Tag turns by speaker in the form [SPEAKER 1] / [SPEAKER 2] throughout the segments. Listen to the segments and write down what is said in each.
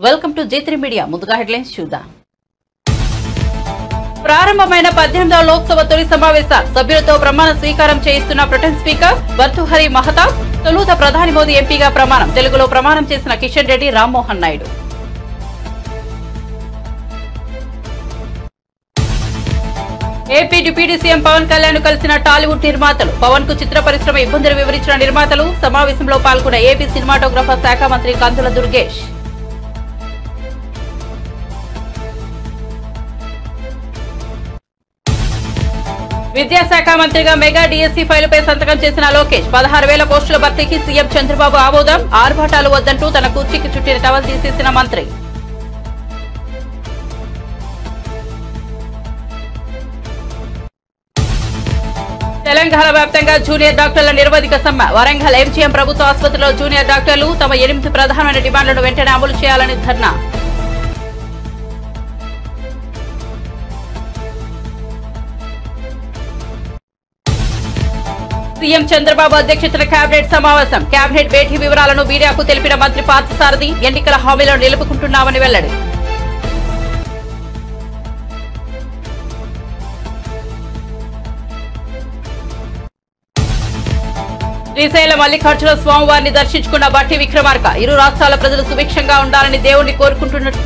[SPEAKER 1] Welcome to J3 media. ముందుగా headlines చూద్దాం. ప్రారంభమైన 18వ లోక్సభ తొలి సమావేశాలు సభ్యులతో ప్రమాణ స్వీకారం చేయిస్తున్న ప్రొటెం స్పీకర్ భర్తృహరి మహతాబ్. తొలుత ప్రధాని మోదీ ఎంపీగా ప్రమాణం. తెలుగులో ప్రమాణం చేసిన Kishan Reddy, Rammohan Naidu. AP deputy CM Pawan Kalyan కలిసిన టాలీవుడ్ నిర్మాతలు. పవన్ కు చిత్ర పరిశ్రమ ఇబ్బందులు వివరించిన నిర్మాతలు. సమావేశంలో పాల్గొన్న ఏపీ సినిమాటోగ్రఫర్ శాఖ మంత్రి కందుల దుర్గేష్. విద్యాశాఖ మంత్రిగా మెగా డిఎస్సీ ఫైలుపై సంతకం చేసిన లోకేష్. 16,000 పోస్టుల భర్తీకి సీఎం చంద్రబాబు ఆమోదం. ఆర్భాటాలు వద్దంటూ తన కుర్చీకి చుట్టిన టవల్ తీసేసిన మంత్రి. తెలంగాణ వ్యాప్తంగా జూనియర్ డాక్టర్ల నిరవధిక సమ్మె. వరంగల్ ఎంజీఎం ప్రభుత్వ ఆసుపత్రిలో జూనియర్ డాక్టర్లు తమ 8 ప్రధానమైన డిమాండ్లను వెంటనే అమలు చేయాలని ధర్నా. సీఎం చంద్రబాబు అధ్యక్షతన కేబినెట్ సమావేశం. కేబినెట్ భేటీ వివరాలను మీడియాకు తెలిపిన మంత్రి పార్థసారథి. ఎన్నికల హామీలను నిలుపుకుంటున్నామని వెల్లడి. శ్రీశైలం మల్లికార్జున స్వామివారిని దర్శించుకున్న బట్టి విక్రమార్క. ఇరు రాష్ట్రాల ప్రజలు సుభిక్షంగా ఉండాలని దేవుణ్ణి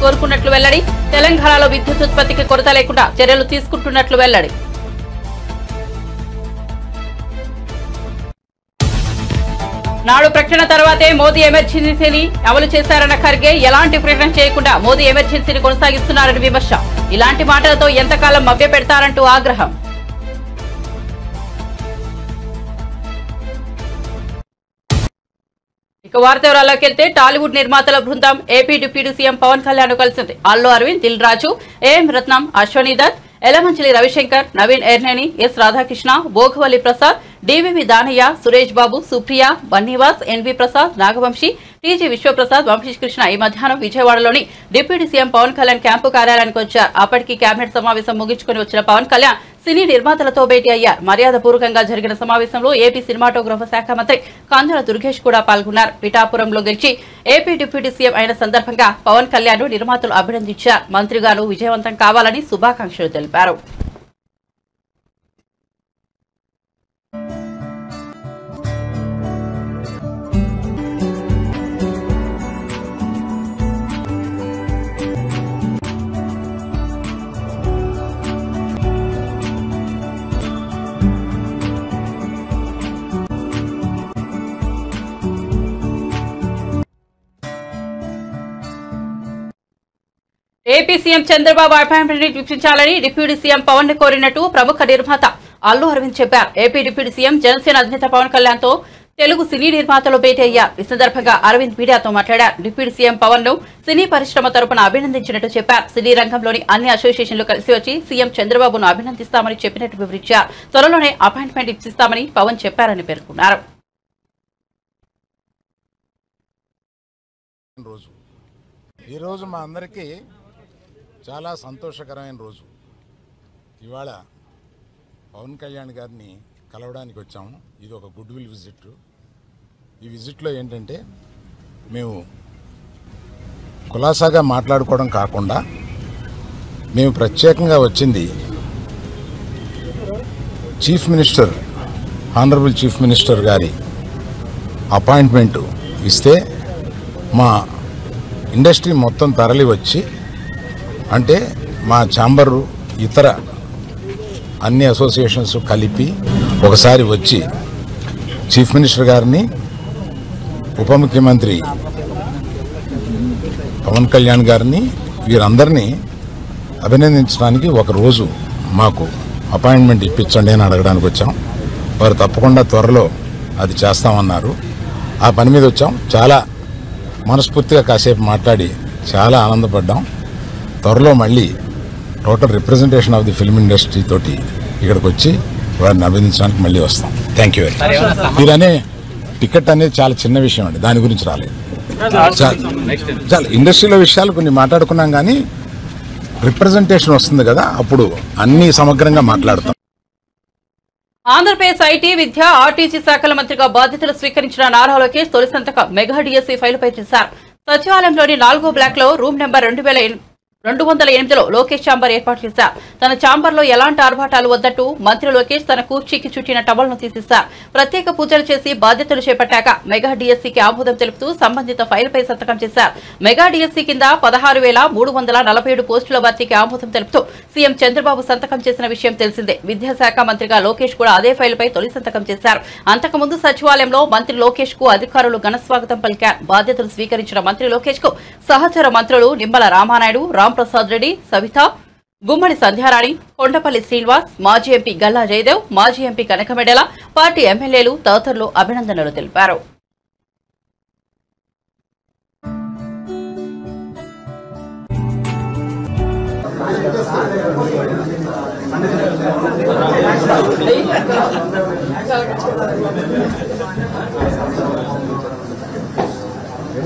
[SPEAKER 1] కోరుకున్నట్లు వెల్లడి. తెలంగాణలో విద్యుత్ ఉత్పత్తికి కొరత లేకుండా చర్యలు తీసుకుంటున్నట్లు వెల్లడి. నాడు ప్రకటన తర్వాతే మోదీ ఎమర్జెన్సీని అమలు చేశారన్న ఖర్గే. ఎలాంటి ప్రకటన చేయకుండా మోదీ ఎమర్జెన్సీని కొనసాగిస్తున్నారని విమర్శ. ఇలాంటి మాటలతో ఎంతకాలం మభ్యపెడతారంటూ ఆగ్రహం. ఇక వార్త వివరాల్లోకి వెళ్తే టాలీవుడ్ నిర్మాతల బృందం AP deputy CM Pawan Kalyan కలిసింది. Allu Aravind, Dil Raju, AM Ratnam, Ashwini Dutt, Yelamanchili Ravishankar, Naveen Yerneni, S Radhakrishna, Bhogavalli Prasad, DVV Danayya, Suresh Babu, Supriya, Bunny Vas, NV Prasad, Naga Vamsi, TG Vishwaprasad, Vamsikrishna ఈ మధ్యాహ్నం విజయవాడలోని deputy CM Pawan Kalyan camp కార్యాలయానికి వచ్చారు. అప్పటికి కేబినెట్ సమావేశం ముగించుకుని వచ్చిన పవన్ కళ్యాణ్ సినీ నిర్మాతలతో భేటీ అయ్యారు. మర్యాదపూర్వకంగా జరిగిన సమావేశంలో ఏపీ సినిమాటోగ్రఫర్ శాఖ మంత్రి కందుల దుర్గేష్ కూడా పాల్గొన్నారు. పిఠాపురంలో గెలిచి ఏపీ డిప్యూటీ సీఎం అయిన సందర్భంగా పవన్ కళ్యాణ్ నిర్మాతలు అభినందించారు. మంత్రిగారు విజయవంతం కావాలని శుభాకాంక్షలు తెలిపారు. ఏపీ సీఎం చంద్రబాబు అపాయింట్మెంట్ ఇప్పించాలని డిప్యూటీ సీఎం పవన్ ని కోరినట్టు ప్రముఖ నిర్మాత అల్లు అరవింద్ చెప్పారు. ఏపీ డిప్యూటీ సీఎం జనసేన అధినేత పవన్ కళ్యాణ్ తో తెలుగు సినీ నిర్మాతలు భేటీ అయ్యారు. ఈ సందర్భంగా అరవింద్ మీడియాతో మాట్లాడారు. డిప్యూటీ సీఎం పవన్ ను సినీ పరిశ్రమ తరపున అభినందించినట్టు చెప్పారు. సినీ రంగంలోని అన్ని అసోసియేషన్లు కలిసి వచ్చి సీఎం చంద్రబాబును అభినందిస్తామని చెప్పినట్టు వివరించారు. త్వరలోనే అపాయింట్మెంట్ ఇప్పిస్తామని పవన్ చెప్పారని పేర్కొన్నారు.
[SPEAKER 2] ఈరోజు మా అందరికీ చాలా సంతోషకరమైన రోజు. ఇవాళ పవన్ కళ్యాణ్ గారిని కలవడానికి వచ్చాము. ఇది ఒక గుడ్ విల్ విజిట్. ఈ విజిట్లో ఏంటంటే మేము కులాసాగా మాట్లాడుకోవడం కాకుండా మేము ప్రత్యేకంగా వచ్చింది chief minister, honourable chief minister గారి అపాయింట్మెంటు ఇస్తే మా ఇండస్ట్రీ మొత్తం తరలి వచ్చి, అంటే మా ఛాంబరు ఇతర అన్ని అసోసియేషన్స్ కలిపి ఒకసారి వచ్చి చీఫ్ మినిస్టర్ గారిని, ఉప ముఖ్యమంత్రి పవన్ కళ్యాణ్ గారిని, వీరందరినీ అభినందించడానికి ఒకరోజు మాకు అపాయింట్మెంట్ ఇప్పించండి అని అడగడానికి వచ్చాం. వారు తప్పకుండా త్వరలో అది చేస్తామన్నారు. ఆ పని మీద వచ్చాం. చాలా మనస్ఫూర్తిగా కాసేపు మాట్లాడి చాలా ఆనందపడ్డాం. త్వరలో మళ్ళీ total representation of the film industry తోటి ఇక్కడికి వచ్చి వారిని అభినందించడానికి మళ్ళీ వస్తాం. Thank you very much. మీరనే టికెట్ అనేది చాలా చిన్న విషయం అండి, దాని గురించి రాలేదు. చాలా ఇండస్ట్రీలో విషయాలు కొన్ని మాట్లాడుకున్నాం, కానీ రిప్రజెంటేషన్ వస్తుంది కదా, అప్పుడు అన్ని సమగ్రంగా మాట్లాడతాం.
[SPEAKER 1] ఆంధ్రప్రదేశ్ ఐటీ, విద్య, ఆర్టీసీ శాఖల మంత్రిగా బాధ్యతలు స్వీకరించిన నారా లోకేష్ తొలి సంతకం మెగా డిఎస్సీ ఫైలుపై చేశారు. సచివాలయంలోని 4వ బ్లాక్ లో రూమ్ నెంబర్ 208లో లోకేష్ ఛాంబర్ ఏర్పాటు చేశారు. తన ఛాంబర్లో ఎలాంటి ఆర్భాటాలు వద్దట్టు మంత్రి లోకేష్ తన కూర్చీకి చుట్టిన టవల్ను తీసేశారు. ప్రత్యేక పూజలు చేసి బాధ్యతలు చేపట్టాక మెగా డీఎస్సీకి ఆమోదం తెలుపుతూ సంబంధిత ఫైల్పై సంతకం చేశారు. మెగా డీఎస్సీ కింద 16,347 పోస్టుల భర్తీకి ఆమోదం తెలుపుతూ సీఎం చంద్రబాబు సంతకం చేసిన విషయం తెలిసిందే. విద్యాశాఖ మంత్రిగా లోకేష్ కూడా అదే ఫైల్పై తొలి సంతకం చేశారు. అంతకుముందు సచివాలయంలో మంత్రి లోకేష్ కు అధికారులు ఘనస్వాగతం పలికారు. బాధ్యతలు స్వీకరించిన మంత్రి లోకేష్ కు సహచర మంత్రులు నిమ్మల రామానాయుడు, రాంప్రసాద్ రెడ్డి, సవిత, గుమ్మడి సంధ్యారాణి, కొండపల్లి శ్రీనివాస్, మాజీ ఎంపీ గల్లా జయదేవ్, మాజీ ఎంపీ కనకమెడల, పార్టీ ఎమ్మెల్యేలు తదితరులు అభినందనలు తెలిపారు.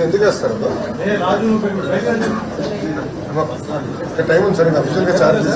[SPEAKER 3] ఎందుకు వేస్తారు టైం ఉంది సార్ అఫీషియల్ గా చార్జ్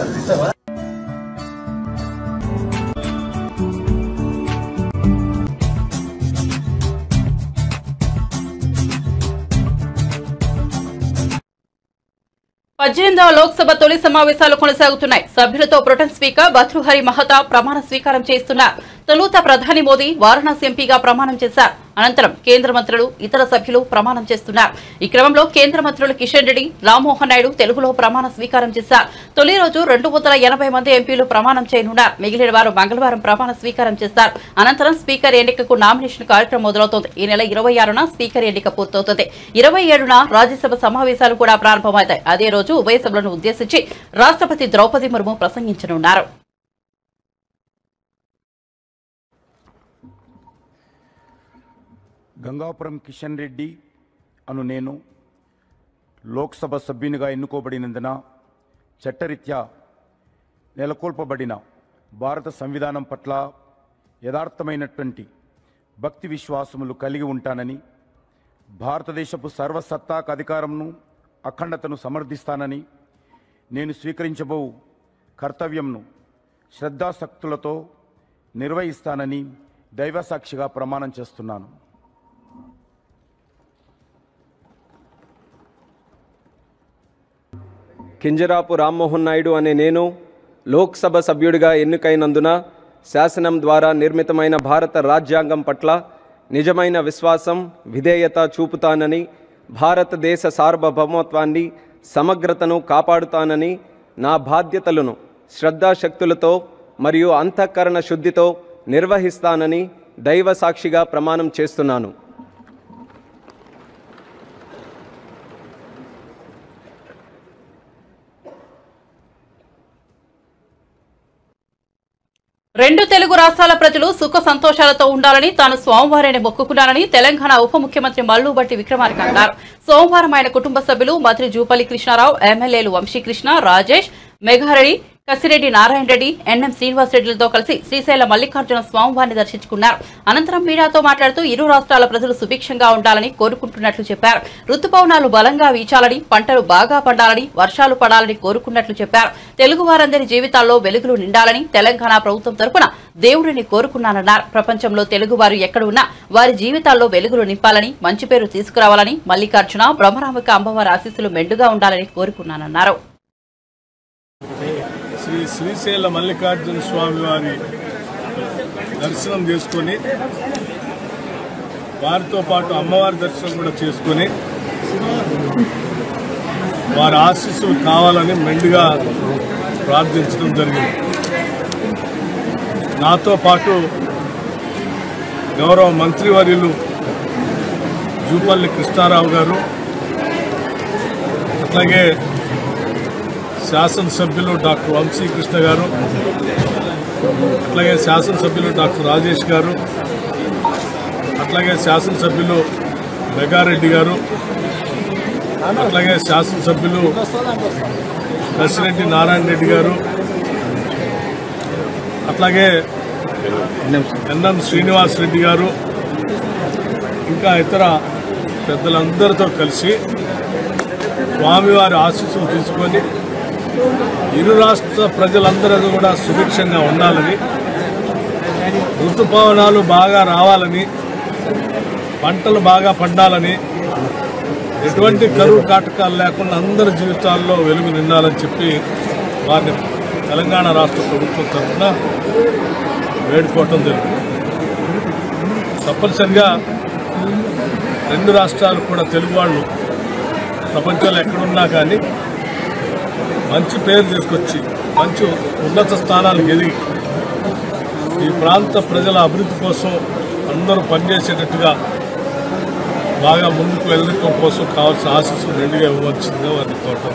[SPEAKER 1] పద్దెనిమిదవ లోక్సభ తొలి సమావేశాలు కొనసాగుతున్నాయి. సభ్యులతో ప్రొటెం స్పీకర్ భర్తృహరి మహతా ప్రమాణ స్వీకారం చేస్తున్నారు. తొలుత ప్రధాని మోదీ వారణాసి ఎంపీగా ప్రమాణం చేశారు. అనంతరం కేంద్ర మంత్రులు, ఇతర సభ్యులు ప్రమాణం చేస్తున్నారు. ఈ క్రమంలో కేంద్ర మంత్రులు కిషన్ రెడ్డి, రామ్మోహన్ నాయుడు తెలుగులో ప్రమాణ స్వీకారం చేశారు. తొలి రోజు 280 మంది ఎంపీలు ప్రమాణం చేయనున్నారు. మిగిలిన వారు మంగళవారం ప్రమాణ స్వీకారం చేస్తారు. అనంతరం స్పీకర్ ఎన్నికకు నామినేషన్ కార్యక్రమం మొదలవుతోంది. ఈ నెల 26న స్పీకర్ ఎన్నిక పూర్తవుతుంది. 27న రాజ్యసభ సమావేశాలు కూడా ప్రారంభమవుతాయి. అదే రోజు ఉభయ సభలను ఉద్దేశించి రాష్ట్రపతి ద్రౌపది ముర్ము ప్రసంగించనున్నారు.
[SPEAKER 4] గంగాపురం కిషన్ రెడ్డి అను నేను లోక్సభ సభ్యునిగా ఎన్నుకోబడినందున చట్టరీత్యా నెలకొల్పబడిన భారత సంవిధానం పట్ల యథార్థమైనటువంటి భక్తి విశ్వాసములు కలిగి ఉంటానని, భారతదేశపు సర్వసత్తాక అధికారంను, అఖండతను సమర్థిస్తానని, నేను స్వీకరించబో కర్తవ్యంను శ్రద్ధాశక్తులతో నిర్వహిస్తానని దైవసాక్షిగా ప్రమాణం చేస్తున్నాను.
[SPEAKER 5] కింజరాపు రామ్మోహన్ నాయుడు అనే నేను లోక్సభ సభ్యుడిగా ఎన్నికైనందున శాసనం ద్వారా నిర్మితమైన భారత రాజ్యాంగం పట్ల నిజమైన విశ్వాసం, విధేయత చూపుతానని, భారతదేశ సార్వభౌమత్వాన్ని, సమగ్రతను కాపాడుతానని, నా బాధ్యతలను శ్రద్ధాశక్తులతో మరియు అంతఃకరణ శుద్ధితో నిర్వహిస్తానని దైవ సాక్షిగా ప్రమాణం చేస్తున్నాను.
[SPEAKER 1] రెండు తెలుగు రాష్ట్రాల ప్రజలు సుఖ సంతోషాలతో ఉండాలని తాను సోమవారాన్ని మొక్కుకున్నానని తెలంగాణ ఉప ముఖ్యమంత్రి మల్లుబట్టి విక్రమార్క అన్నారు. సోమవారం ఆయన కుటుంబ సభ్యులు మంత్రి జూపల్లి కృష్ణారావు, ఎమ్మెల్యేలు వంశీకృష్ణ, రాజేష్, మెఘారెడ్డి, కసిరెడ్డి నారాయణ రెడ్డి, ఎన్ఎం శ్రీనివాస్ రెడ్డిలతో కలిసి శ్రీశైల మల్లికార్జున స్వామివారిని దర్శించుకున్నారు. అనంతరం మీడియాతో మాట్లాడుతూ ఇరు రాష్ట్రాల ప్రజలు సుభిక్షంగా ఉండాలని కోరుకుంటున్నట్లు చెప్పారు. రుతుపవనాలు బలంగా వీచాలని, పంటలు బాగా పండాలని, వర్షాలు పడాలని కోరుకున్నట్లు చెప్పారు. తెలుగు వారందరి జీవితాల్లో వెలుగులు నిండాలని తెలంగాణ ప్రభుత్వం తరపున దేవుడిని కోరుకున్నానన్నారు. ప్రపంచంలో తెలుగువారు ఎక్కడ ఉన్నా వారి జీవితాల్లో వెలుగులు నింపాలని, మంచి పేరు తీసుకురావాలని, మల్లికార్జున బ్రహ్మరాంబిక అమ్మవారి ఆశీస్సులు మెండుగా ఉండాలని కోరుకున్నానన్నారు.
[SPEAKER 6] శ్రీశైల మల్లికార్జున స్వామి వారి దర్శనం చేసుకొని వారితో పాటు అమ్మవారి దర్శనం కూడా చేసుకొని వారి ఆశీస్సులు కావాలని మెండుగా ప్రార్థించడం జరిగింది. నాతో పాటు గౌరవ మంత్రివర్యులు జూపల్లి కృష్ణారావు గారు, అట్లాగే శాసనసభ్యులు డాక్టర్ వంశీకృష్ణ గారు, అట్లాగే శాసనసభ్యులు డాక్టర్ రాజేష్ గారు, అట్లాగే శాసనసభ్యులు మెగారెడ్డి గారు, అట్లాగే శాసనసభ్యులు కసిరెడ్డి నారాయణ రెడ్డి గారు, అట్లాగే ఎన్ఎం శ్రీనివాస్ రెడ్డి గారు, ఇంకా ఇతర పెద్దలందరితో కలిసి స్వామివారి ఆశీస్సులు తీసుకొని ఇరు రాష్ట్ర ప్రజలందరూ కూడా సుభిక్షంగా ఉండాలని, ఋతుపవనాలు బాగా రావాలని, పంటలు బాగా పండాలని, ఎటువంటి కరువు కాటకాలు లేకుండా అందరి జీవితాల్లో వెలుగు నిండాలని చెప్పి వారిని తెలంగాణ రాష్ట్ర ప్రభుత్వం తరఫున వేడుకోవటం జరుగుతుంది. తప్పనిసరిగా రెండు రాష్ట్రాలు కూడా తెలుగు వాళ్ళు ప్రపంచంలో ఎక్కడున్నా కానీ మంచి పేరు తీసుకొచ్చి మంచి ఉన్నత స్థానాలకు ఎదిగి ఈ ప్రాంత ప్రజల అభివృద్ధి కోసం అందరూ పనిచేసేటట్టుగా బాగా ముందుకు వెళ్ళడం కోసం కావాల్సిన ఆశీస్సులు రెండుగా ఇవ్వవలసిందిగా వారిని కోరటం.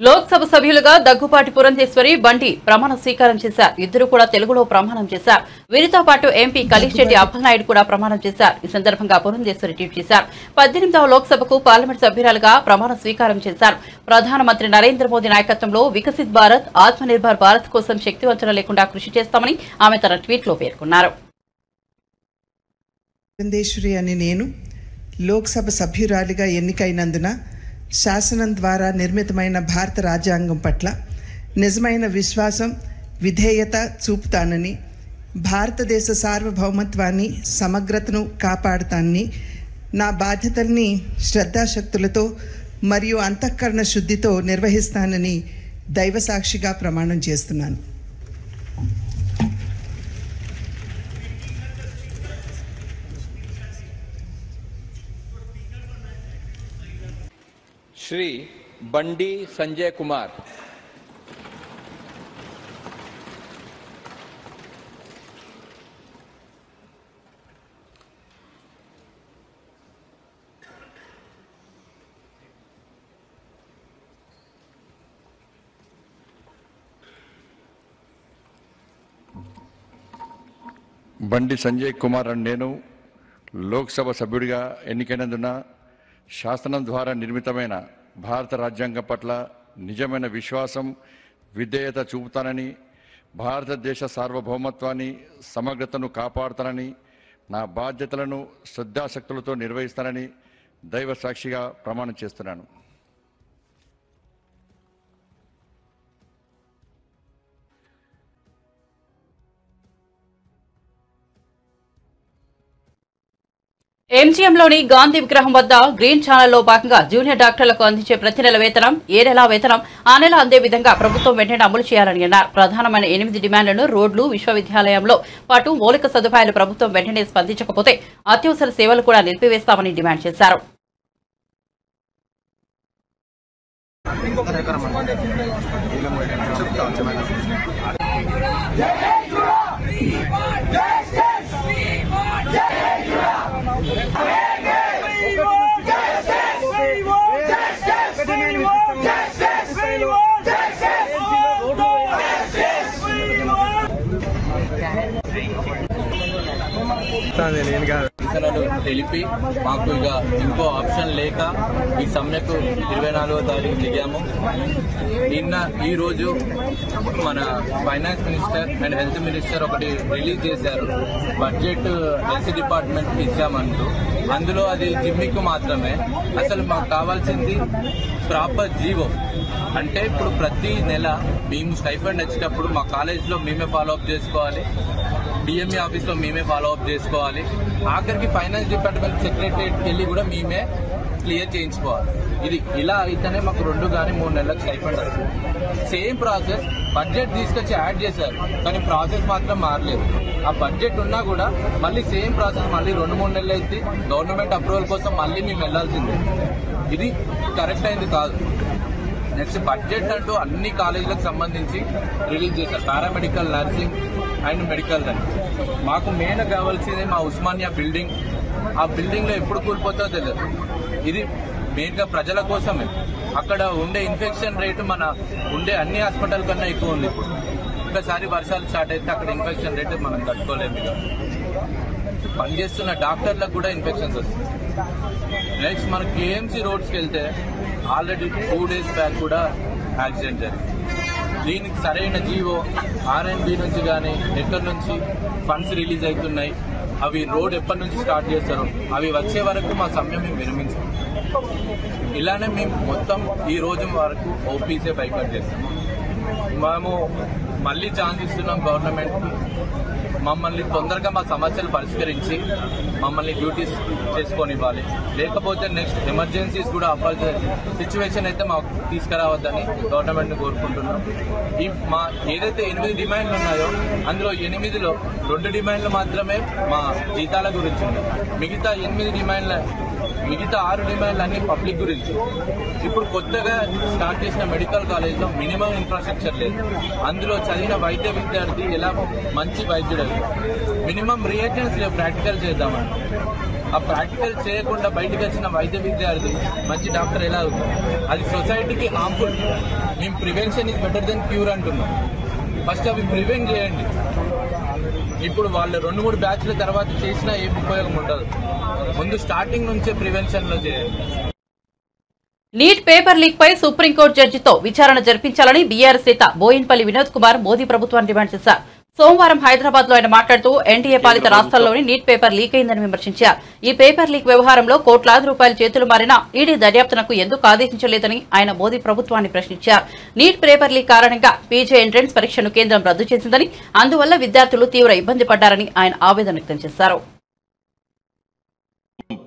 [SPEAKER 1] లోక్సభ సభ్యులుగా దగ్గుపాటి పురంధేశ్వరి బండి ప్రమాణ స్వీకారం చేశారు. ఇద్దరు కూడా తెలుగులో ప్రమాణం చేశారు. వీరితో పాటు ఎంపీ కలిశెట్టి అప్పలనాయుడు కూడా ప్రమాణం చేశారు. ఈ సందర్భంగా పురంధేశ్వరి ట్వీట్ చేశారు. 18వ లోక్సభకు పార్లమెంట్ సభ్యురాలుగా ప్రమాణ స్వీకారం చేశారు. ప్రధానమంత్రి నరేంద్ర మోదీ నాయకత్వంలో వికసిత్ భారత్ ఆత్మనిర్భర్ భారత్ కోసం శక్తివంచన లేకుండా కృషి చేస్తామని ఆమె తన ట్వీట్లో పేర్కొన్నారు.
[SPEAKER 7] పురంధేశ్వరి అని నేను లోక్సభ సభ్యురాలిగా ఎన్నికైనందున శాసనం ద్వారా నిర్మితమైన భారత రాజ్యాంగం పట్ల నిజమైన విశ్వాసం, విధేయత చూపుతానని, భారతదేశ సార్వభౌమత్వాన్ని, సమగ్రతను కాపాడుతానని, నా బాధ్యతల్ని శ్రద్ధాశక్తులతో మరియు అంతఃకరణ శుద్ధితో నిర్వహిస్తానని దైవసాక్షిగా ప్రమాణం చేస్తున్నాను.
[SPEAKER 8] श्री बंडी संजय कुमार।
[SPEAKER 9] బండి సంజయ్ కుమార్ అని నేను లోక్సభ సభ్యుడిగా ఎన్నికైనందున శాసనం ద్వారా నిర్మితమైన భారత రాజ్యాంగం పట్ల నిజమైన విశ్వాసం, విధేయత చూపుతానని, భారతదేశ సార్వభౌమత్వాన్ని, సమగ్రతను కాపాడుతానని, నా బాధ్యతలను శ్రద్ధాశక్తులతో నిర్వహిస్తానని దైవ సాక్షిగా ప్రమాణం చేస్తున్నాను.
[SPEAKER 1] ఎంజీఎంలోని గాంధీ విగ్రహం వద్ద గ్రీన్ ఛానల్లో భాగంగా జూనియర్ డాక్టర్లకు అందించే ప్రతి నెల వేతనం, ఏ నెల వేతనం ఆ నెల అందే విధంగా ప్రభుత్వం వెంటనే అమలు చేయాలని అన్నారు. ప్రధానమైన 8 డిమాండ్లను రోడ్లు, విశ్వవిద్యాలయంలో పాటు మౌలిక సదుపాయాలు ప్రభుత్వం వెంటనే స్పందించకపోతే అత్యవసర సేవలు కూడా నిలిపివేస్తామని డిమాండ్ చేశారు.
[SPEAKER 8] తెలిపి మాకు ఇక ఇంకో ఆప్షన్ లేక ఈ సమ్మెకు 24వ తారీఖు దిగాము. ఈ రోజు మన finance minister and health minister ఒకటి రిలీజ్ చేశారు. బడ్జెట్ హెల్త్ డిపార్ట్మెంట్ కి ఇచ్చామంటూ. అందులో అది జిమ్మిక్ మాత్రమే. అసలు మాకు కావాల్సింది ప్రాపర్ జీవో. అంటే ఇప్పుడు ప్రతి నెల మేము స్టైఫండ్ వచ్చేటప్పుడు మా కాలేజ్లో మేమే ఫాలో అప్ చేసుకోవాలి, డిఎంఈ ఆఫీస్లో మేమే ఫాలో అప్ చేసుకోవాలి, ఆఖరికి ఫైనాన్స్ డిపార్ట్మెంట్ సెక్రటరియట్కి వెళ్ళి కూడా మేమే క్లియర్ చేయించుకోవాలి. ఇది ఇలా అయితేనే మాకు 2 కానీ 3 నెలలకు స్టైఫండ్ వస్తుంది. సేమ్ ప్రాసెస్ బడ్జెట్ తీసుకొచ్చి యాడ్ చేశారు, కానీ ప్రాసెస్ మాత్రం మారలేదు. ఆ బడ్జెట్ ఉన్నా కూడా మళ్ళీ సేమ్ ప్రాసెస్ మళ్ళీ 2-3 నెలలు అయితే గవర్నమెంట్ అప్రూవల్ కోసం మళ్ళీ మేము వెళ్లాల్సిందే. ఇది కరెక్ట్ అయింది కాదు. నెక్స్ట్ బడ్జెట్ అంటూ అన్ని కాలేజీలకు సంబంధించి రిలీజ్ చేశారు. పారామెడికల్, నర్సింగ్ అండ్ మెడికల్ అని. మాకు మెయిన్ కావాల్సింది మా ఉస్మానియా బిల్డింగ్. ఆ బిల్డింగ్ లో ఎప్పుడు కూలిపోతుందో తెలియదు. ఇది మెయిన్ గా ప్రజల కోసమే. అక్కడ ఉండే ఇన్ఫెక్షన్ రేటు మన ఉండే అన్ని హాస్పిటల్ కన్నా ఎక్కువ ఉంది. ఇప్పుడు ఒకసారి వర్షాలు స్టార్ట్ అయితే అక్కడ ఇన్ఫెక్షన్ రేటు మనం తట్టుకోలేము. పనిచేస్తున్న డాక్టర్లకు కూడా ఇన్ఫెక్షన్స్ వస్తాయి. నెక్స్ట్ మన కేఎంసీ రోడ్స్కి వెళ్తే ఆల్రెడీ 2 days బ్యాక్ కూడా యాక్సిడెంట్ జరిగింది. దీనికి సరైన జీవో ఆర్ఎండ్బి నుంచి కానీ ఎక్కడి నుంచి ఫండ్స్ రిలీజ్ అవుతున్నాయి, అవి రోడ్ ఎప్పటి నుంచి స్టార్ట్ చేస్తారో అవి వచ్చే వరకు మా సమ్మె మేము విరమించాం. ఇలానే మేము మొత్తం ఈ రోజు వరకు ఓపీసీ బైకౌట్ చేస్తాం. మేము మళ్ళీ ఛాన్స్ ఇస్తున్నాం గవర్నమెంట్కి. మమ్మల్ని తొందరగా మా సమస్యలు పరిష్కరించి మమ్మల్ని డ్యూటీస్ చేసుకొనివ్వాలి. లేకపోతే నెక్స్ట్ ఎమర్జెన్సీస్ కూడా అవ్వాల్సిన సిచ్యువేషన్ అయితే మాకు తీసుకురావద్దని గవర్నమెంట్ని కోరుకుంటున్నాం. మా ఏదైతే 8 డిమాండ్లు ఉన్నాయో అందులో 8లో 2 డిమాండ్లు మాత్రమే మా జీతాల గురించి ఉన్నాయి. మిగతా 6 డిమాండ్లు అన్ని పబ్లిక్ గురించి. ఇప్పుడు కొత్తగా స్టార్ట్ చేసిన మెడికల్ కాలేజ్లో మినిమం ఇన్ఫ్రాస్ట్రక్చర్ లేదు. అందులో చదివిన వైద్య విద్యార్థి ఎలా మంచి వైద్యుడు, మినిమం రియేజెంట్స్ లేవు ప్రాక్టికల్ చేద్దామని. ఆ ప్రాక్టికల్ చేయకుండా బయటకు వచ్చిన వైద్య విద్యార్థి మంచి డాక్టర్ ఎలా అవుతారు? అది సొసైటీకి హార్మ్ఫుల్. మేము prevention is better than cure అంటున్నాం. ఫస్ట్ అవి ప్రివెంట్ చేయండి. ఇప్పుడు వాళ్ళు 2-3 బ్యాచ్ల తర్వాత చేసినా ఏం ఉపయోగం ఉండదు. ముందు స్టార్టింగ్ నుంచే ప్రివెన్షన్ లో చేయండి.
[SPEAKER 1] నీట్ పేపర్ లీక్ పై సుప్రీంకోర్టు జడ్జితో విచారణ జరిపించాలని బీఆర్ఎస్ నేత బోయిన్పల్లి వినోద్ కుమార్ మోదీ ప్రభుత్వాన్ని డిమాండ్ చేశారు. సోమవారం హైదరాబాద్ లో ఆయన మాట్లాడుతూ ఎన్డీఏ పాలిత రాష్ట్రాల్లోని నీట్ పేపర్ లీక్ అయిందని విమర్శించారు. ఈ పేపర్ లీక్ వ్యవహారంలో కోట్లాది రూపాయల చేతులు మారినా ఈడీ దర్యాప్తునకు ఎందుకు ఆదేశించలేదని ఆయన మోదీ ప్రభుత్వాన్ని ప్రశ్నించారు. నీట్ పేపర్ లీక్ కారణంగా పీజీ ఎంట్రన్స్ పరీక్షను కేంద్రం రద్దు చేసిందని, అందువల్ల విద్యార్థులు తీవ్ర ఇబ్బంది పడ్డారని ఆయన ఆవేదన వ్యక్తం చేశారు.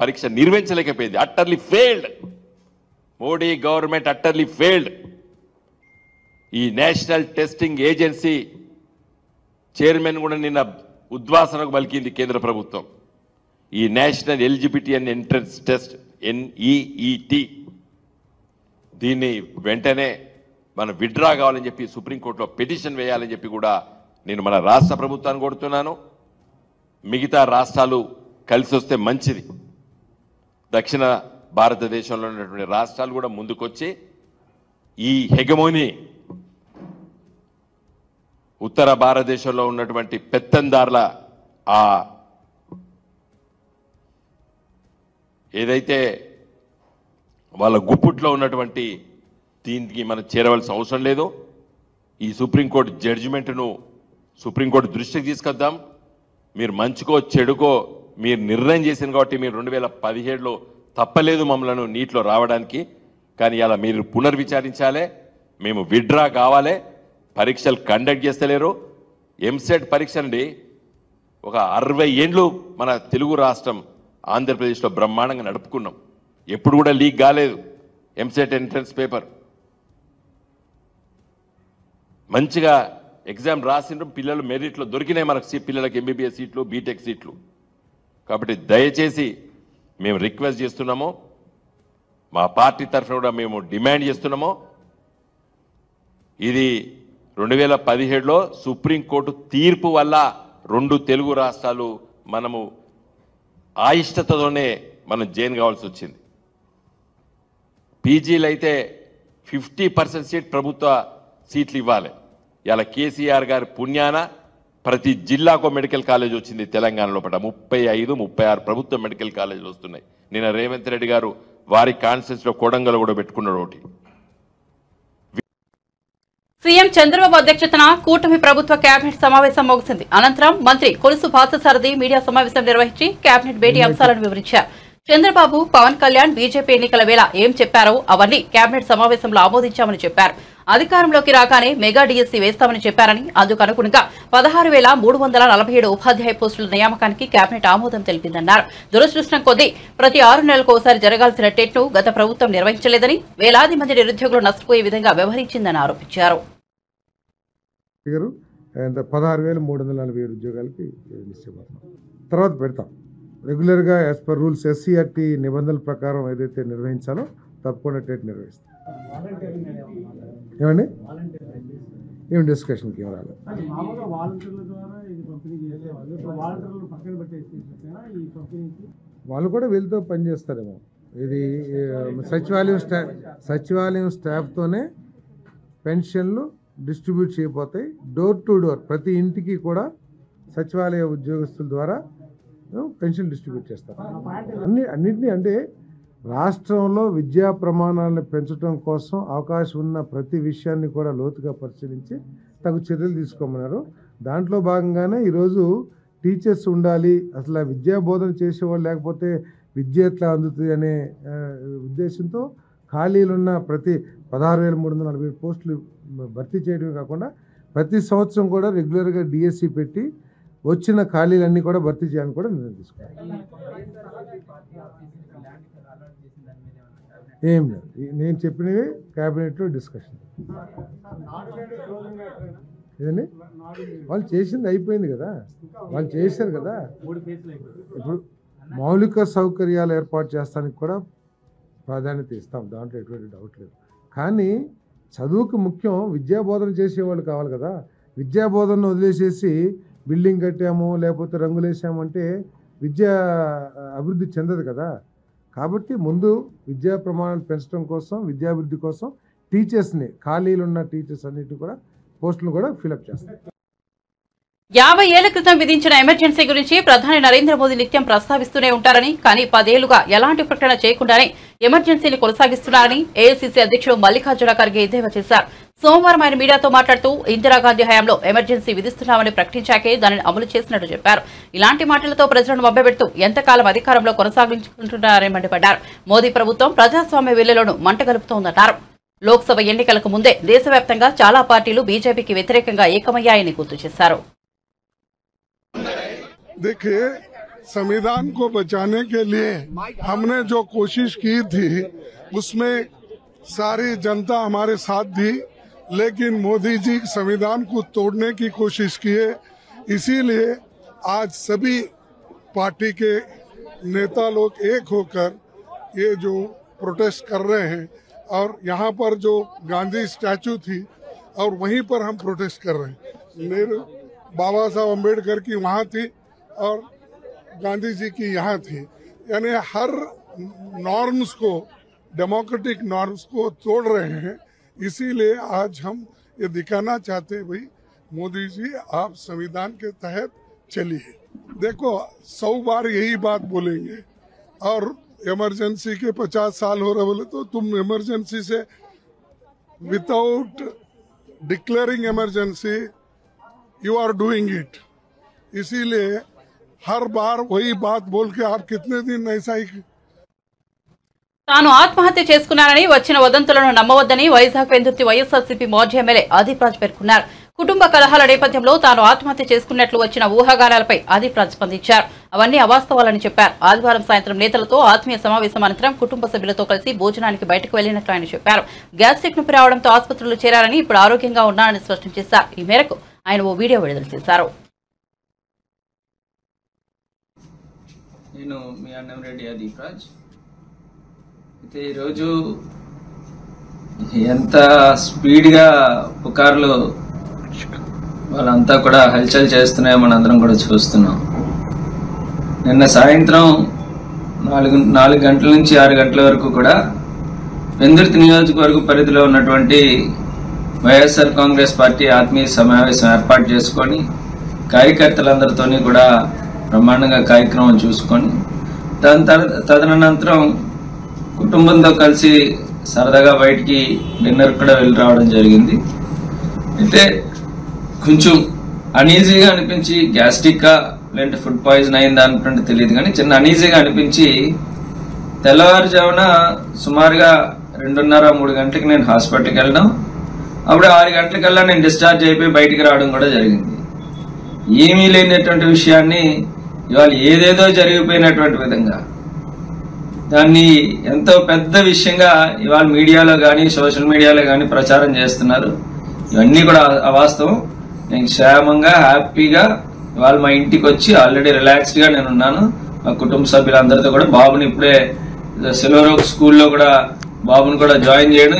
[SPEAKER 10] పరీక్ష నిర్వహించలేకపోయింది. Utterly failed. Modi government utterly failed. ఈ నేషనల్ టెస్టింగ్ ఏజెన్సీ చైర్మన్ కూడా నిన్న ఉద్వాసనకు పలికింది కేంద్ర ప్రభుత్వం. ఈ national eligibility and entrance test NEET దీన్ని వెంటనే మనం విత్డ్రా కావాలని చెప్పి సుప్రీంకోర్టులో పిటిషన్ వేయాలని చెప్పి కూడా నేను మన రాష్ట్ర ప్రభుత్వాన్ని కోరుతున్నాను. మిగతా రాష్ట్రాలు కలిసి వస్తే మంచిది. దక్షిణ భారతదేశంలో ఉన్నటువంటి రాష్ట్రాలు కూడా ముందుకొచ్చి ఈ హెగమోని ఉత్తర భారతదేశంలో ఉన్నటువంటి పెత్తందారుల ఆ ఏదైతే వాళ్ళ గుప్పుట్లో ఉన్నటువంటి దీనికి మనం చేరవలసిన అవసరం లేదు. ఈ సుప్రీంకోర్టు జడ్జిమెంట్ను సుప్రీంకోర్టు దృష్టికి తీసుకొద్దాం. మీరు మంచుకో చెడుకో మీరు నిర్ణయం చేసింది కాబట్టి మీరు 2017లో తప్పలేదు మమ్మల్ని నీటిలో రావడానికి. కానీ అలా మీరు పునర్విచారించాలి. మేము విత్డ్రా కావాలి. పరీక్షలు కండక్ట్ చేస్తలేరు. ఎంసెట్ పరీక్ష అండి ఒక 60 ఏండ్లు మన తెలుగు రాష్ట్రం ఆంధ్రప్రదేశ్లో బ్రహ్మాండంగా నడుపుకున్నాం. ఎప్పుడు కూడా లీక్ కాలేదు ఎంసెట్ ఎంట్రన్స్ పేపర్. మంచిగా ఎగ్జామ్ రాసిండ్రు. పిల్లలు మెరిట్లో దొరికినాయి మనకు పిల్లలకి MBBS సీట్లు, బీటెక్ సీట్లు. కాబట్టి దయచేసి మేము రిక్వెస్ట్ చేస్తున్నాము, మా పార్టీ తరఫున కూడా మేము డిమాండ్ చేస్తున్నాము. ఇది 2017లో సుప్రీంకోర్టు తీర్పు వల్ల 2 తెలుగు రాష్ట్రాలు మనము అయిష్టతతోనే మనం జైన్ కావాల్సి వచ్చింది. పీజీలు అయితే 50% సీట్ ప్రభుత్వ సీట్లు ఇవ్వాలి. ఇలా కేసీఆర్ గారి పుణ్యాన ప్రతి జిల్లాకు మెడికల్ కాలేజ్ వచ్చింది తెలంగాణలో. 35, 36 ప్రభుత్వ మెడికల్ కాలేజీలు వస్తున్నాయి. నిన్న రేవంత్ రెడ్డి గారు వారి కాన్స్టిట్యూన్సీలో కొడంగల్ కూడా పెట్టుకున్నాడు ఒకటి.
[SPEAKER 1] సీఎం చంద్రబాబు అధ్యక్షతన కూటమి ప్రభుత్వ కేబినెట్ సమావేశం ముగిసింది. అనంతరం మంత్రి కొలుసు పార్థసారథి మీడియా సమావేశం నిర్వహించి కేబినెట్ భేటీ అంశాలను వివరించారు. చంద్రబాబు, పవన్ కళ్యాణ్ బీజేపీ ఎన్నికల వేళ ఏం చెప్పారో అవన్నీ కేబినెట్ సమావేశంలో ఆమోదించామని చెప్పారు. అధికారంలోకి రాగానే మెగా డిఎస్సీ వేస్తామని చెప్పారని, అందుకు అనుగుణంగా 16,347 ఉపాధ్యాయ పోస్టుల నియామకానికి కేబినెట్ ఆమోదం తెలిపిందన్నారు. దురదృష్టం కొద్దీ ప్రతి 6 నెలలకు ఒకసారి జరగాల్సిన టెట్ ను గత ప్రభుత్వం నిర్వహించలేదని, వేలాది మంది నిరుద్యోగులు నష్టపోయే విధంగా వ్యవహరించిందని ఆరోపించారు.
[SPEAKER 3] 16,347 ఉద్యోగాలకి తర్వాత పెడతాం. రెగ్యులర్గా యాజ్ పర్ రూల్స్ SCRT నిబంధనల ప్రకారం ఏదైతే నిర్వహించాలో తప్పకుండా టెట్ నిర్వహిస్తాం. ఏమండి ఏం డిస్కషన్కి ఏం రాలేదు. వాళ్ళు కూడా వీళ్ళతో పనిచేస్తారేమో. ఇది సచివాలయం స్టాఫ్తోనే పెన్షన్లు డిస్ట్రిబ్యూట్ చేయబోతాయి. డోర్ టు డోర్ ప్రతి ఇంటికి కూడా సచివాలయ ఉద్యోగస్తుల ద్వారా పెన్షన్ డిస్ట్రిబ్యూట్ చేస్తారు. అన్నింటినీ అంటే రాష్ట్రంలో విద్యా ప్రమాణాలను పెంచడం కోసం అవకాశం ఉన్న ప్రతి విషయాన్ని కూడా లోతుగా పరిశీలించి తగు చర్యలు తీసుకోమన్నారు. దాంట్లో భాగంగానే ఈరోజు టీచర్స్ ఉండాలి, అసలు విద్యా బోధన చేసేవాళ్ళు లేకపోతే విద్య ఎట్లా అందుతుంది అనే ఉద్దేశంతో ఖాళీలున్న ప్రతి 16,347 పోస్టులు భర్తీ చేయడమే కాకుండా ప్రతి సంవత్సరం కూడా రెగ్యులర్గా డిఎస్సి పెట్టి వచ్చిన ఖాళీలన్నీ కూడా భర్తీ చేయాలని కూడా నిర్ణయం తీసుకున్నాం. ఏం లేదు, నేను చెప్పినవి క్యాబినెట్లో డిస్కషన్. ఏదండి వాళ్ళు చేసింది అయిపోయింది కదా, వాళ్ళు చేశారు కదా. ఇప్పుడు మౌలిక సౌకర్యాలు ఏర్పాటు చేస్తానికి కూడా ప్రాధాన్యత ఇస్తాం, దాంట్లో ఎటువంటి డౌట్ లేదు. కానీ చదువుకు ముఖ్యం, విద్యాబోధన చేసేవాళ్ళు కావాలి కదా. విద్యాబోధనను వదిలేసేసి బిల్డింగ్ కట్టాము లేకపోతే రంగులేసామంటే విద్య అభివృద్ధి చెందదు కదా. కాబట్టి ముందు విద్యా ప్రమాణాలు పెంచడం కోసం, విద్యాభివృద్ధి కోసం టీచర్స్ని, ఖాళీలు ఉన్న టీచర్స్ అన్నిటి కూడా పోస్టులు కూడా ఫిలప్ చేస్తారు.
[SPEAKER 1] 50 ఏళ్ల క్రితం విధించిన ఎమర్జెన్సీ గురించి ప్రధాని నరేంద్ర మోదీ నిత్యం ప్రస్తావిస్తూనే ఉంటారని, కానీ 10 ఏళ్లుగా ఎలాంటి ప్రకటన చేయకుండానే ఎమర్జెన్సీని కొనసాగిస్తున్నారని ఏఐసీసీ అధ్యక్షుడు మల్లికార్జున ఖర్గే ఎద్దేవా చేశారు. సోమవారం ఆయన మీడియాతో మాట్లాడుతూ ఇందిరాగాంధీ హయాంలో ఎమర్జెన్సీ విధిస్తున్నామని ప్రకటించాకే దానిని అమలు చేసినట్టు చెప్పారు. ఇలాంటి మాటలతో ప్రజలను మభ్యపెడుతూ ఎంతకాలం అధికారంలో కొనసాగించుకుంటున్నారని మండిపడ్డారు. మోదీ ప్రభుత్వం ప్రజాస్వామ్య విలువలను మంటగలుపుతోందన్నారు. లోక్సభ ఎన్నికలకు ముందే దేశవ్యాప్తంగా చాలా పార్టీలు బీజేపీకి వ్యతిరేకంగా ఏకమయ్యాయని గుర్తు చేశారు.
[SPEAKER 11] देखिए, संविधान को बचाने के लिए हमने जो कोशिश की थी उसमें सारी जनता हमारे साथ थी, लेकिन मोदी जी संविधान को तोड़ने की कोशिश किए. इसीलिए आज सभी पार्टी के नेता लोग एक होकर ये जो प्रोटेस्ट कर रहे हैं, और यहाँ पर जो गांधी स्टैचू थी और वहीं पर हम प्रोटेस्ट कर रहे हैं. नेहरू, बाबा साहब अम्बेडकर की वहाँ थी और गांधी जी की यहाँ थी. यानी हर नॉर्म्स को, डेमोक्रेटिक नॉर्म्स को तोड़ रहे हैं. इसीलिए आज हम ये दिखाना चाहते हैं, भाई मोदी जी आप संविधान के तहत चलिए. देखो 100 बार यही बात बोलेंगे और इमरजेंसी के 50 साल हो रहे बोले तो तुम इमरजेंसी से without declaring emergency you are doing it. इसीलिए हर बार वही बात बोल के आप कितने दिन ऐसा ही.
[SPEAKER 1] తాను ఆత్మహత్య చేసుకున్నానని వచ్చిన వదంతులను నమ్మవద్దని వైజాగ్ పెందుర్తి వైఎస్ఆర్సీపీ మాజీ ఎమ్మెల్యే ఆదిప్ రాజ్ పేర్కొన్నారు. కుటుంబ కలహాల నేపథ్యంలో తాను ఆత్మహత్య చేసుకున్నట్లు వచ్చిన ఊహాగానాలపై ఆదిప్ రాజ్ స్పందించారు. అవన్నీ అవాస్తవాలని చెప్పారు. ఆదివారం సాయంత్రం నేతలతో ఆత్మీయ సమావేశం అనంతరం కుటుంబ సభ్యులతో కలిసి భోజనానికి బయటకు వెళ్లినట్లు ఆయన చెప్పారు. గ్యాస్ట్రిక్ నొప్పి రావడంతో ఆసుపత్రిలో చేరారని, ఇప్పుడు ఆరోగ్యంగా ఉన్నారని స్పష్టం చేశారు. ఈ మేరకు ఆయన ఓ వీడియో విడుదల చేశారు.
[SPEAKER 12] నేను మీ అన్నంరెడ్డి ఆదిప్ రాజ్. అయితే ఈరోజు ఎంత స్పీడ్గా పుకార్లు వాళ్ళంతా కూడా హల్చల్ చేస్తున్నాయో మనందరం కూడా చూస్తున్నాం. నిన్న సాయంత్రం 4 గంటల నుంచి 6 గంటల వరకు కూడా పెందుర్తి నియోజకవర్గ పరిధిలో ఉన్నటువంటి వైఎస్ఆర్ కాంగ్రెస్ పార్టీ ఆత్మీయ సమావేశం ఏర్పాటు చేసుకొని కార్యకర్తలందరితోని కూడా బ్రహ్మాండంగా కార్యక్రమం చూసుకొని తదనంతరం కుటుంబంతో కలిసి సరదాగా బయటికి డిన్నర్ కూడా వెళ్ళి రావడం జరిగింది. అయితే కొంచెం అనీజీగా అనిపించి, గ్యాస్ట్రిక్గా లేదంటే ఫుడ్ పాయిజన్ అయిందా అనుకుంటే తెలియదు కానీ చిన్న అనీజీగా అనిపించి తెల్లవారుజామున సుమారుగా 2:30-3 గంటలకి నేను హాస్పిటల్కి వెళ్ళడం, అప్పుడు 6 గంటలకల్లా నేను డిశ్చార్జ్ అయిపోయి బయటికి రావడం కూడా జరిగింది. ఏమీ లేనటువంటి విషయాన్ని ఇవాళ ఏదేదో జరిగిపోయినటువంటి విధంగా దాన్ని ఎంతో పెద్ద విషయంగా ఇవాళ మీడియాలో కానీ సోషల్ మీడియాలో కానీ ప్రచారం చేస్తున్నారు. ఇవన్నీ కూడా అవాస్తవం. నేను క్షేమంగా హ్యాపీగా ఇవాళ మా ఇంటికి వచ్చి ఆల్రెడీ రిలాక్స్డ్గా నేను ఉన్నాను. మా కుటుంబ సభ్యులందరితో కూడా బాబుని ఇప్పుడే సిల్వర్ ఓక్ స్కూల్లో కూడా బాబుని కూడా జాయిన్ చేయడం,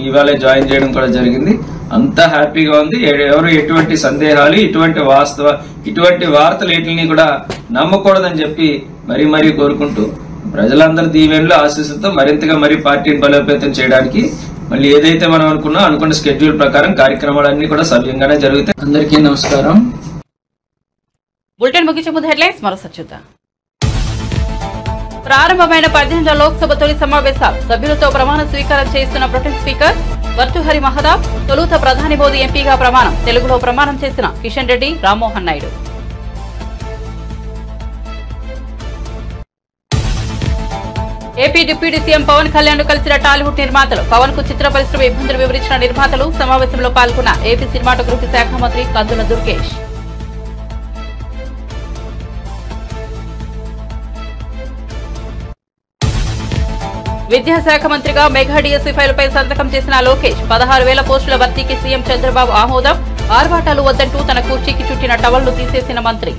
[SPEAKER 12] ఇవాళే జాయిన్ చేయడం కూడా జరిగింది. అంతా హ్యాపీగా ఉంది. ఎవరు ఎటువంటి సందేహాలు, ఇటువంటి వార్తలు వీటిని కూడా నమ్మకూడదని చెప్పి మరీ కోరుకుంటూ ప్రజలందరి దీవెనలు ఆశీస్సులతో మరింతగా పార్టీని బలోపేతం చేయడానికి మళ్ళీ ఏదైతే మనం అనుకున్న స్కెడ్యూల్ ప్రకారం కార్యక్రమాలన్నీ కూడా సవ్యంగానే జరుగుతాయి. అందరికీ నమస్కారం.
[SPEAKER 1] బులెటిన్ ముగించే ముందు హెడ్లైన్స్ మరోసారి చూద్దాం. ప్రారంభమైన 18వ లోక్సభ తొలి సమావేశాలు, సభ్యులతో ప్రమాణ స్వీకారం చేస్తున్న ప్రొటెం స్పీకర్ వర్తుహరి మహతాబ్. తొలుత ప్రధాని మోదీ ఎంపీగా ప్రమాణం, తెలుగులో ప్రమాణం చేసిన Kishan Reddy, Rammohan Naidu. AP deputy CM Pawan Kalyan కలిసిన టాలీవుడ్ నిర్మాతలు. పవన్ కు చిత్ర పరిశ్రమ ఇబ్బందులు వివరించిన నిర్మాతలు. సమావేశంలో పాల్గొన్న ఏపీ సినిమాటోగ్రఫీ శాఖ మంత్రి కందుల దుర్గేష్. విద్యాశాఖ మంత్రిగా మెగా డిఎస్సీ ఫైలుపై సంతకం చేసిన లోకేష్. 16,000 పోస్టుల భర్తీకి సీఎం చంద్రబాబు ఆమోదం. ఆర్భాటాలు వద్దంటూ తన కుర్చీకి చుట్టిన టవల్ను తీసేసిన మంత్రి.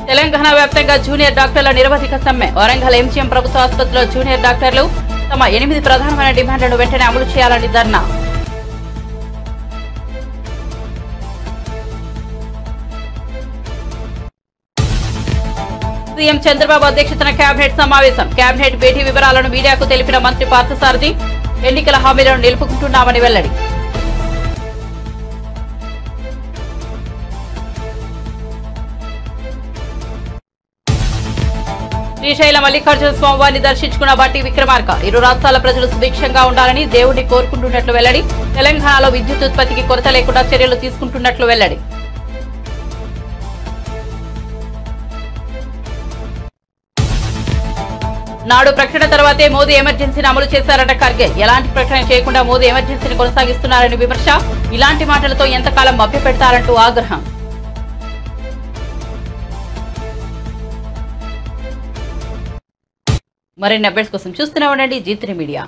[SPEAKER 1] తెలంగాణ వ్యాప్తంగా జూనియర్ డాక్టర్ల నిరవధిక సమ్మె. వరంగల్ ఎంజీఎం ప్రభుత్వ ఆసుపత్రిలో జూనియర్ డాక్టర్లు తమ 8 ప్రధానమైన డిమాండ్లను వెంటనే అమలు చేయాలని ధర్నా. సీఎం చంద్రబాబు అధ్యక్షతన కేబినెట్ సమావేశం. కేబినెట్ భేటీ వివరాలను మీడియాకు తెలిపిన మంత్రి పార్థసారథి. ఎన్నికల హామీలను నిలుపుకుంటున్నామని వెల్లడి. శ్రీశైలం మల్లికార్జున స్వామివారిని దర్శించుకున్న బట్టి విక్రమార్క. ఇరు రాష్ట్రాల ప్రజలు సుభిక్షంగా ఉండాలని దేవుడిని కోరుకుంటున్నట్లు వెల్లడి. తెలంగాణలో విద్యుత్ ఉత్పత్తికి కొరత లేకుండా చర్యలు తీసుకుంటున్నట్లు వెల్లడి. నాడు ప్రకటన తర్వాతే మోదీ ఎమర్జెన్సీని అమలు చేశారట ఖర్గే. ఎలాంటి ప్రకటన చేయకుండా మోదీ ఎమర్జెన్సీని కొనసాగిస్తున్నారని విమర్శ. ఇలాంటి మాటలతో ఎంతకాలం మభ్యపెడతారంటూ ఆగ్రహం. మరిన్ని అప్డేట్స్ కోసం చూస్తూనే ఉండండి G3 మీడియా.